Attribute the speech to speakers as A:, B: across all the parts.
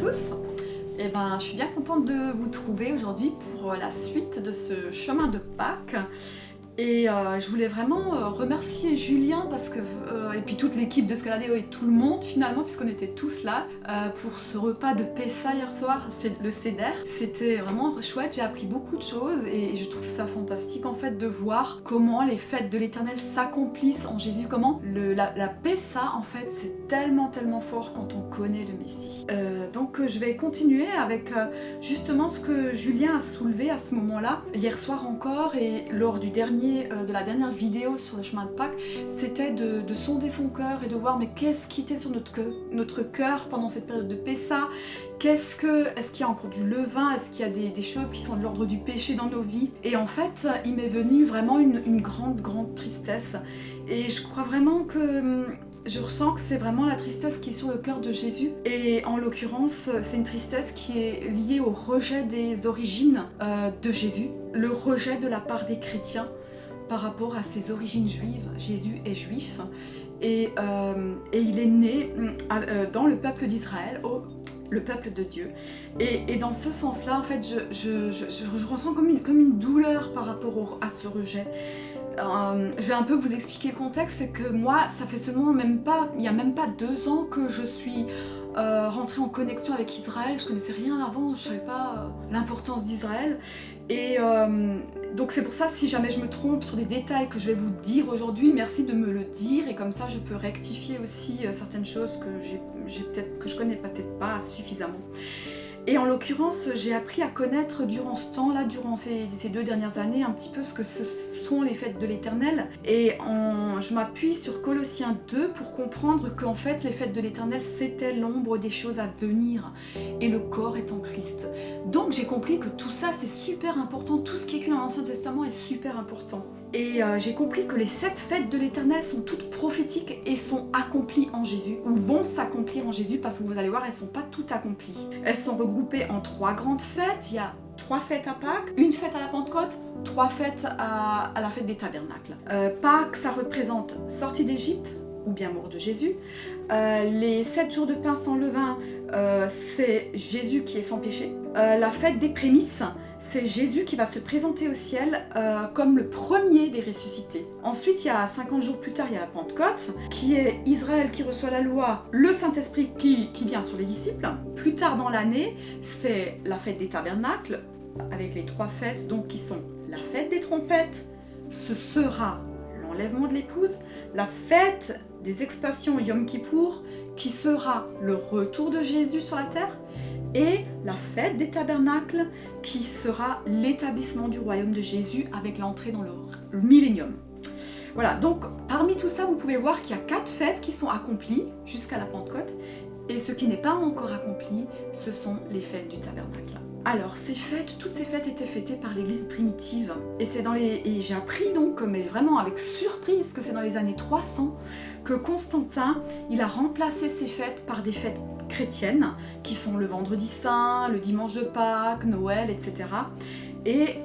A: tous. Je suis bien contente de vous trouver aujourd'hui pour la suite de ce chemin de Pâques. Et je voulais vraiment remercier Julien parce que, et puis toute l'équipe de Scaladéo et tout le monde finalement, puisqu'on était tous là pour ce repas de Pessa hier soir, c'est le Seder. C'était vraiment chouette, j'ai appris beaucoup de choses et je trouve ça fantastique en fait de voir comment les fêtes de l'Éternel s'accomplissent en Jésus, comment la Pessa en fait c'est tellement fort quand on connaît le Messie. Donc je vais continuer avec justement ce que Julien a soulevé à ce moment-là, hier soir encore et lors de la dernière vidéo sur le chemin de Pâques, c'était de sonder son cœur et de voir mais qu'est-ce qui était sur notre cœur pendant cette période de Pessa. Est-ce qu'il y a encore du levain? Est-ce qu'il y a des choses qui sont de l'ordre du péché dans nos vies? Et en fait, il m'est venu vraiment une grande tristesse. Et je crois vraiment que je ressens que c'est vraiment la tristesse qui est sur le cœur de Jésus. Et en l'occurrence, c'est une tristesse qui est liée au rejet des origines de Jésus, le rejet de la part des chrétiens par rapport à ses origines juives. Jésus est juif et il est né dans le peuple d'Israël, le peuple de Dieu. Et dans ce sens-là, en fait, je ressens comme une douleur par rapport à ce rejet. Je vais un peu vous expliquer le contexte, c'est que moi, ça fait seulement il n'y a même pas 2 ans que je suis rentrée en connexion avec Israël. Je connaissais rien avant, je savais pas l'importance d'Israël. Et donc c'est pour ça, si jamais je me trompe sur les détails que je vais vous dire aujourd'hui, merci de me le dire et comme ça je peux rectifier aussi certaines choses que je connais peut-être pas suffisamment. Et en l'occurrence, j'ai appris à connaître durant ce temps-là, durant ces 2 dernières années, un petit peu ce que ce sont les fêtes de l'Éternel. Et je m'appuie sur Colossiens 2 pour comprendre qu'en fait, les fêtes de l'Éternel, c'était l'ombre des choses à venir. Et le corps est en Christ. Donc j'ai compris que tout ça, c'est super important. Tout ce qui est écrit dans l'Ancien Testament est super important. Et j'ai compris que les 7 fêtes de l'Éternel sont toutes prophétiques et sont accomplies en Jésus, ou vont s'accomplir en Jésus, parce que vous allez voir, elles ne sont pas toutes accomplies. Elles sont regroupées en 3 grandes fêtes. Il y a 3 fêtes à Pâques, 1 fête à la Pentecôte, 3 fêtes à la fête des tabernacles. Pâques, ça représente sortie d'Égypte, ou bien mort de Jésus. Les 7 jours de pain sans levain, c'est Jésus qui est sans péché. La fête des prémices, c'est Jésus qui va se présenter au ciel comme le premier des ressuscités. Ensuite, il y a 50 jours plus tard, il y a la Pentecôte, qui est Israël qui reçoit la loi, le Saint-Esprit qui vient sur les disciples. Plus tard dans l'année, c'est la fête des tabernacles, avec les 3 fêtes, donc qui sont la fête des trompettes, ce sera l'enlèvement de l'épouse, la fête des expiations Yom Kippour, qui sera le retour de Jésus sur la terre, et la fête des tabernacles qui sera l'établissement du royaume de Jésus avec l'entrée dans le millénium. Voilà, donc parmi tout ça, vous pouvez voir qu'il y a 4 fêtes qui sont accomplies jusqu'à la Pentecôte et ce qui n'est pas encore accompli, ce sont les fêtes du tabernacle. Alors, toutes ces fêtes étaient fêtées par l'église primitive et j'ai appris donc, mais vraiment avec surprise, que c'est dans les années 300 que Constantin, il a remplacé ces fêtes par des fêtes chrétiennes qui sont le vendredi saint, le dimanche de Pâques, Noël, etc. Et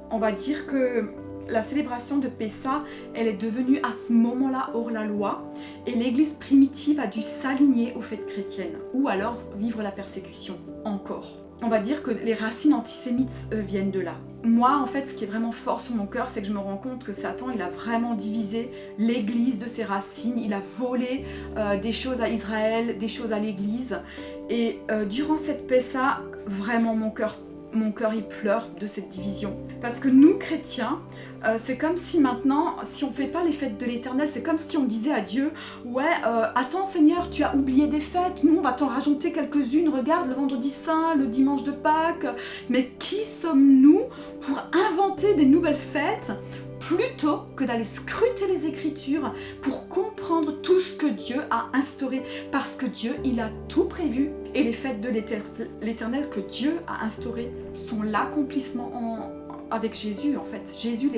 A: on va dire que la célébration de Pessa, elle est devenue à ce moment-là hors la loi et l'église primitive a dû s'aligner aux fêtes chrétiennes ou alors vivre la persécution encore. On va dire que les racines antisémites viennent de là. Moi, en fait, ce qui est vraiment fort sur mon cœur, c'est que je me rends compte que Satan, il a vraiment divisé l'église de ses racines. Il a volé des choses à Israël, des choses à l'église. Et durant cette Pessa, vraiment mon cœur il pleure de cette division. Parce que nous, chrétiens, c'est comme si maintenant, si on fait pas les fêtes de l'Éternel, c'est comme si on disait à Dieu, ouais, attends Seigneur, tu as oublié des fêtes, nous on va t'en rajouter quelques-unes, regarde le vendredi saint, le dimanche de Pâques, mais qui sommes-nous pour inventer des nouvelles fêtes plutôt que d'aller scruter les Écritures pour comprendre tout ce que Dieu a instauré, parce que Dieu, il a tout prévu, et les fêtes de l'Éternel que Dieu a instaurées sont l'accomplissement avec Jésus, en fait. Jésus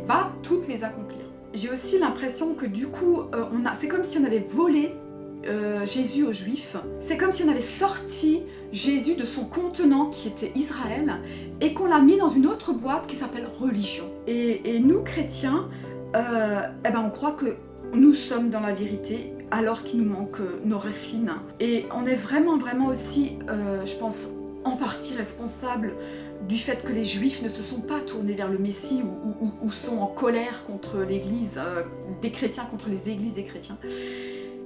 A: va toutes les accomplir. J'ai aussi l'impression que du coup, c'est comme si on avait volé Jésus aux Juifs. C'est comme si on avait sorti Jésus de son contenant qui était Israël et qu'on l'a mis dans une autre boîte qui s'appelle religion. Et nous, chrétiens, on croit que nous sommes dans la vérité alors qu'il nous manque nos racines. Et on est vraiment aussi, je pense, en partie responsable du fait que les Juifs ne se sont pas tournés vers le Messie ou sont en colère contre l'Église des chrétiens, contre les églises des chrétiens.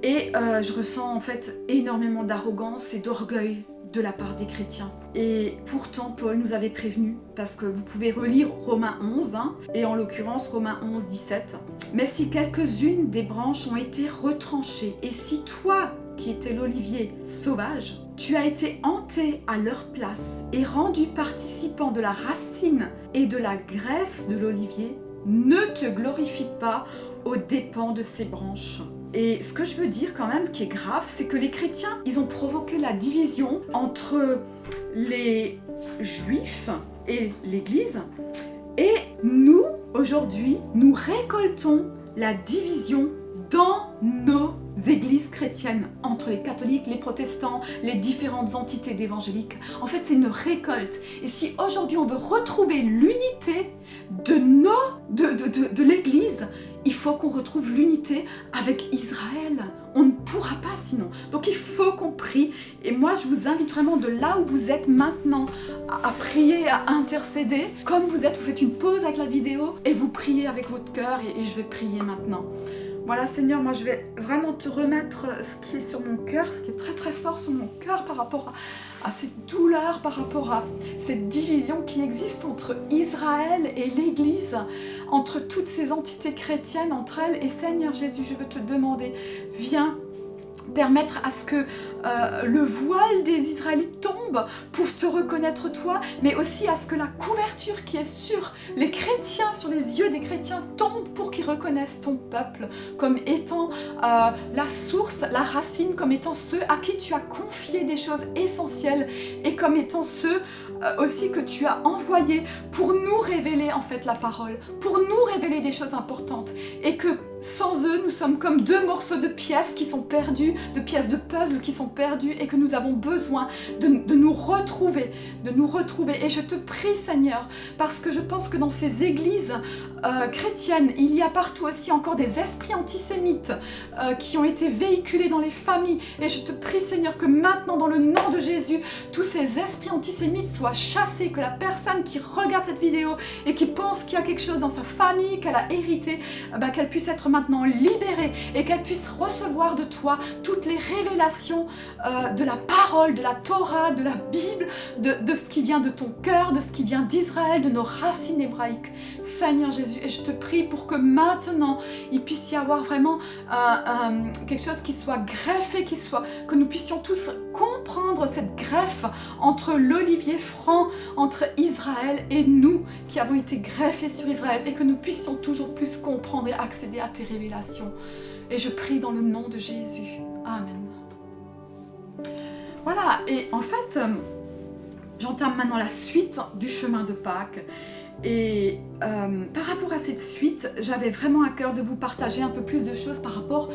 A: Et je ressens en fait énormément d'arrogance et d'orgueil de la part des chrétiens. Et pourtant, Paul nous avait prévenu, parce que vous pouvez relire Romains 11, et en l'occurrence Romains 11, 17. « Mais si quelques-unes des branches ont été retranchées, et si toi, qui étais l'olivier sauvage, tu as été hanté à leur place et rendu participant de la racine et de la graisse de l'olivier, ne te glorifie pas aux dépens de ces branches. » Et ce que je veux dire quand même qui est grave, c'est que les chrétiens, ils ont provoqué la division entre les Juifs et l'Église. Et nous, aujourd'hui, nous récoltons la division dans nos églises chrétiennes, entre les catholiques, les protestants, les différentes entités d'évangéliques. En fait, c'est une récolte. Et si aujourd'hui on veut retrouver l'unité de l'Église, il faut qu'on retrouve l'unité avec Israël. On ne pourra pas sinon. Donc il faut qu'on prie. Et moi, je vous invite vraiment de là où vous êtes maintenant à prier, à intercéder. Comme vous êtes, vous faites une pause avec la vidéo et vous priez avec votre cœur et je vais prier maintenant. Voilà Seigneur, moi je vais vraiment te remettre ce qui est sur mon cœur, ce qui est très fort sur mon cœur par rapport à cette douleur, par rapport à cette division qui existe entre Israël et l'Église, entre toutes ces entités chrétiennes entre elles. Et Seigneur Jésus, je veux te demander, viens permettre à ce que le voile des Israélites tombe pour te reconnaître toi, mais aussi à ce que la couverture qui est sur les chrétiens, sur les yeux des chrétiens tombe pour qu'ils reconnaissent ton peuple comme étant la source, la racine, comme étant ceux à qui tu as confié des choses essentielles et comme étant ceux aussi que tu as envoyés pour nous révéler en fait la parole, pour nous révéler des choses importantes et que sans eux, nous sommes comme deux morceaux de pièces qui sont perdus, de pièces de puzzle qui sont perdues et que nous avons besoin de nous retrouver, Et je te prie Seigneur, parce que je pense que dans ces églises chrétiennes, il y a partout aussi encore des esprits antisémites qui ont été véhiculés dans les familles. Et je te prie Seigneur que maintenant, dans le nom de Jésus, tous ces esprits antisémites soient chassés, que la personne qui regarde cette vidéo et qui pense qu'il y a quelque chose dans sa famille, qu'elle a hérité, qu'elle puisse être maintenant libérée et qu'elle puisse recevoir de toi toutes les révélations de la parole, de la Torah, de la Bible, de ce qui vient de ton cœur, de ce qui vient d'Israël, de nos racines hébraïques. Seigneur Jésus, et je te prie pour que maintenant il puisse y avoir vraiment quelque chose qui soit greffé, que nous puissions tous comprendre cette greffe entre l'olivier franc, entre Israël et nous qui avons été greffés sur Israël, et que nous puissions toujours plus comprendre et accéder à tes révélations. Et je prie dans le nom de Jésus. Amen. Voilà, et en fait, j'entame maintenant la suite du chemin de Pâques. Et par rapport à cette suite, j'avais vraiment à cœur de vous partager un peu plus de choses par rapport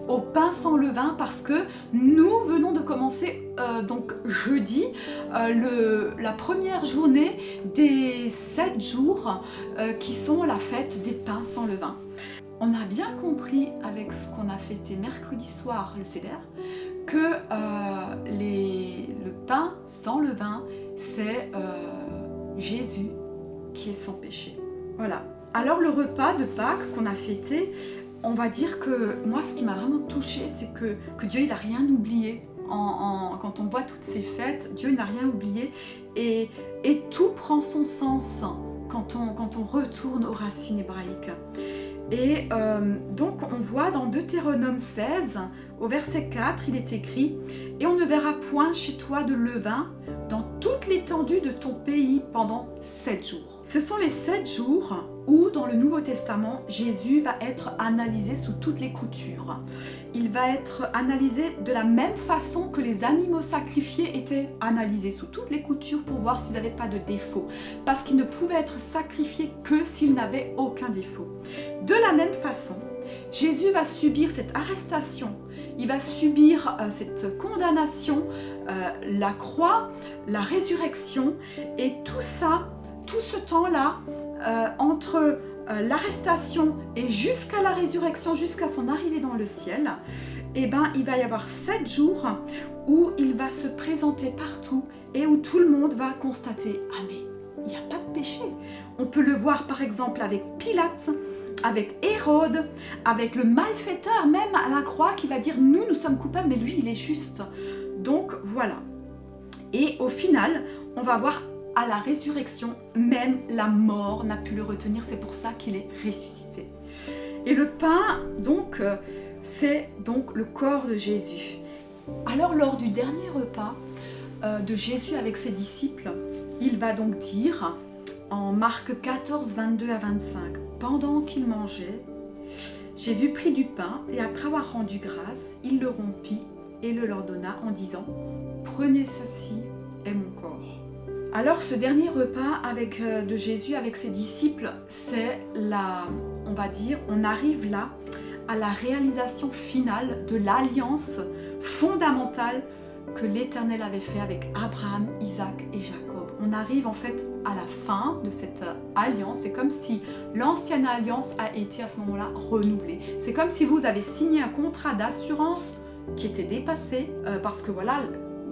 A: au pain sans levain, parce que nous venons de commencer donc jeudi la première journée des 7 jours qui sont la fête des pains sans levain. On a bien compris avec ce qu'on a fêté mercredi soir, le Seder, que le pain sans levain, c'est Jésus qui est sans péché. Voilà. Alors le repas de Pâques qu'on a fêté, on va dire que moi ce qui m'a vraiment touchée, c'est que Dieu il n'a rien oublié. Quand on voit toutes ces fêtes, Dieu n'a rien oublié et tout prend son sens quand on retourne aux racines hébraïques. Et donc on voit dans Deutéronome 16, au verset 4, il est écrit « Et on ne verra point chez toi de levain dans toute l'étendue de ton pays pendant 7 jours. » Ce sont les 7 jours où, dans le Nouveau Testament, Jésus va être analysé sous toutes les coutures. Il va être analysé de la même façon que les animaux sacrifiés étaient analysés sous toutes les coutures pour voir s'ils n'avaient pas de défaut. Parce qu'ils ne pouvaient être sacrifiés que s'ils n'avaient aucun défaut. De la même façon, Jésus va subir cette arrestation, il va subir cette condamnation, la croix, la résurrection, et tout ça, tout ce temps-là, entre l'arrestation et jusqu'à la résurrection, jusqu'à son arrivée dans le ciel, eh ben, il va y avoir 7 jours où il va se présenter partout et où tout le monde va constater « Ah mais il n'y a pas de péché ». On peut le voir par exemple avec Pilate, avec Hérode, avec le malfaiteur même à la croix qui va dire « Nous sommes coupables, mais lui il est juste ». Donc voilà. Et au final, on va voir à la résurrection, même la mort n'a pu le retenir, c'est pour ça qu'il est ressuscité. Et le pain, donc, c'est donc le corps de Jésus. Alors lors du dernier repas de Jésus avec ses disciples, il va donc dire en Marc 14, 22 à 25, pendant qu'il mangeait, Jésus prit du pain et après avoir rendu grâce, il le rompit et le leur donna en disant « Prenez ceci est mon corps ». Alors ce dernier repas de Jésus avec ses disciples, c'est on va dire, on arrive là à la réalisation finale de l'alliance fondamentale que l'Éternel avait fait avec Abraham, Isaac et Jacob. On arrive en fait à la fin de cette alliance. C'est comme si l'ancienne alliance a été à ce moment-là renouvelée. C'est comme si vous avez signé un contrat d'assurance qui était dépassé parce que voilà,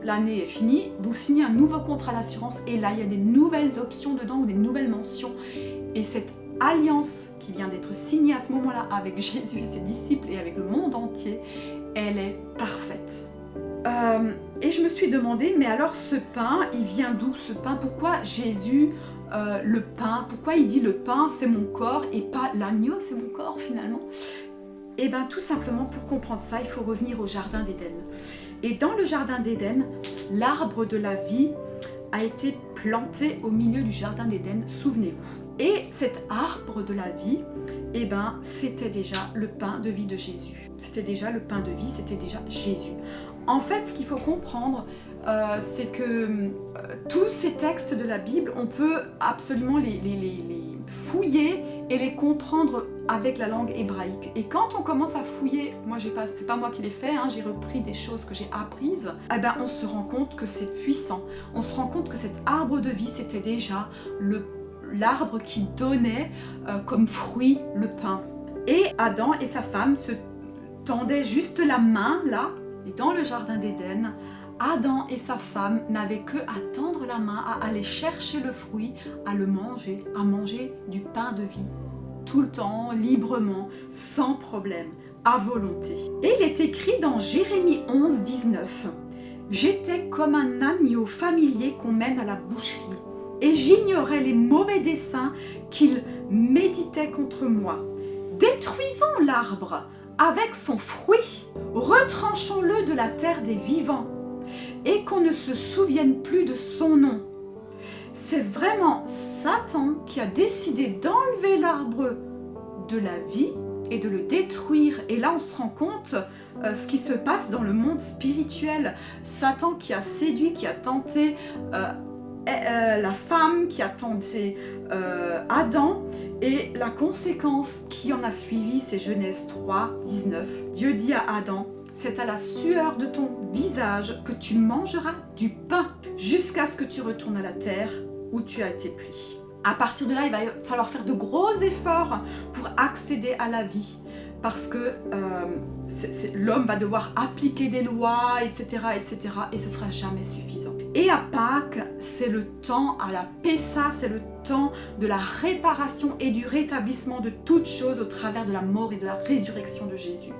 A: l'année est finie, vous signez un nouveau contrat d'assurance et là il y a des nouvelles options dedans ou des nouvelles mentions. Et cette alliance qui vient d'être signée à ce moment-là avec Jésus et ses disciples et avec le monde entier, elle est parfaite. Et je me suis demandé, mais alors ce pain, il vient d'où ce pain? Pourquoi Jésus, le pain, pourquoi il dit le pain c'est mon corps et pas l'agneau c'est mon corps finalement? Et bien tout simplement pour comprendre ça, il faut revenir au jardin d'Éden. Et dans le jardin d'Éden, l'arbre de la vie a été planté au milieu du jardin d'Éden, souvenez-vous. Et cet arbre de la vie, eh ben, c'était déjà le pain de vie de Jésus. C'était déjà le pain de vie, c'était déjà Jésus. En fait, ce qu'il faut comprendre, c'est que tous ces textes de la Bible, on peut absolument les fouiller et les comprendre avec la langue hébraïque. Et quand on commence à fouiller, c'est pas moi qui l'ai fait, hein, j'ai repris des choses que j'ai apprises, eh ben, on se rend compte que c'est puissant. On se rend compte que cet arbre de vie, c'était déjà l'arbre qui donnait comme fruit le pain. Et Adam et sa femme se tendaient juste la main, là, et dans le jardin d'Éden, Adam et sa femme n'avaient que à tendre la main, à aller chercher le fruit, à le manger, à manger du pain de vie. Tout le temps, librement, sans problème, à volonté. Et il est écrit dans Jérémie 11, 19 « J'étais comme un agneau familier qu'on mène à la boucherie, et j'ignorais les mauvais desseins qu'ils méditaient contre moi. Détruisons l'arbre avec son fruit, retranchons-le de la terre des vivants, et qu'on ne se souvienne plus de son nom. » C'est vraiment Satan qui a décidé d'enlever l'arbre de la vie et de le détruire. Et là, on se rend compte ce qui se passe dans le monde spirituel. Satan qui a séduit, qui a tenté la femme, qui a tenté Adam. Et la conséquence qui en a suivi, c'est Genèse 3, 19. Dieu dit à Adam: c'est à la sueur de ton visage que tu mangeras du pain, jusqu'à ce que tu retournes à la terre où tu as été pris. À partir de là, il va falloir faire de gros efforts pour accéder à la vie, parce que l'homme va devoir appliquer des lois, etc., etc., et ce ne sera jamais suffisant. Et à Pâques, c'est le temps, à la Pessa, c'est le temps de la réparation et du rétablissement de toutes choses au travers de la mort et de la résurrection de Jésus.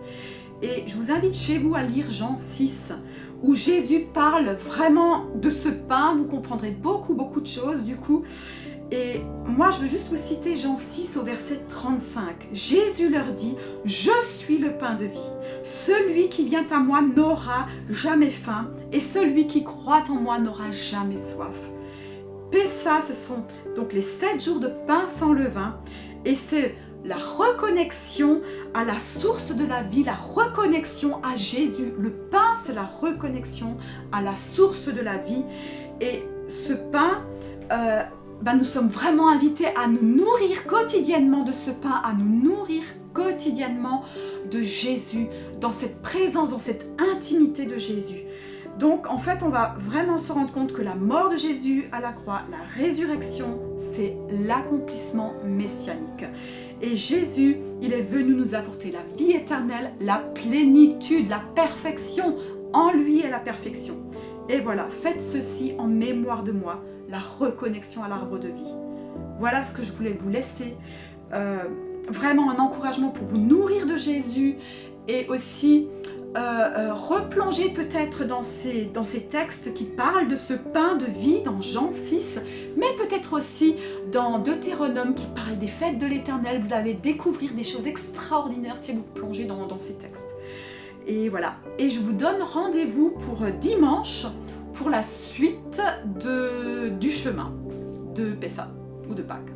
A: Et je vous invite chez vous à lire Jean 6, où Jésus parle vraiment de ce pain. Vous comprendrez beaucoup de choses du coup. Et moi, je veux juste vous citer Jean 6 au verset 35. Jésus leur dit: « Je suis le pain de vie. Celui qui vient à moi n'aura jamais faim, et celui qui croit en moi n'aura jamais soif. » Pessa, ce sont donc les 7 jours de pain sans levain, et c'est la reconnexion à la source de la vie, la reconnexion à Jésus. Le pain, c'est la reconnexion à la source de la vie. Et ce pain, nous sommes vraiment invités à nous nourrir quotidiennement de ce pain, à nous nourrir quotidiennement de Jésus, dans cette présence, dans cette intimité de Jésus. Donc en fait, on va vraiment se rendre compte que la mort de Jésus à la croix, la résurrection, c'est l'accomplissement messianique. Et Jésus, il est venu nous apporter la vie éternelle, la plénitude, la perfection. En lui est la perfection. Et voilà, faites ceci en mémoire de moi, la reconnexion à l'arbre de vie. Voilà ce que je voulais vous laisser. Vraiment un encouragement pour vous nourrir de Jésus et aussi replonger peut-être dans ces textes qui parlent de ce pain de vie dans Jean 6, mais peut-être aussi dans Deutéronome qui parle des fêtes de l'Éternel. Vous allez découvrir des choses extraordinaires si vous plongez dans ces textes. Et voilà. Et je vous donne rendez-vous pour dimanche pour la suite du chemin de Pessah ou de Pâques.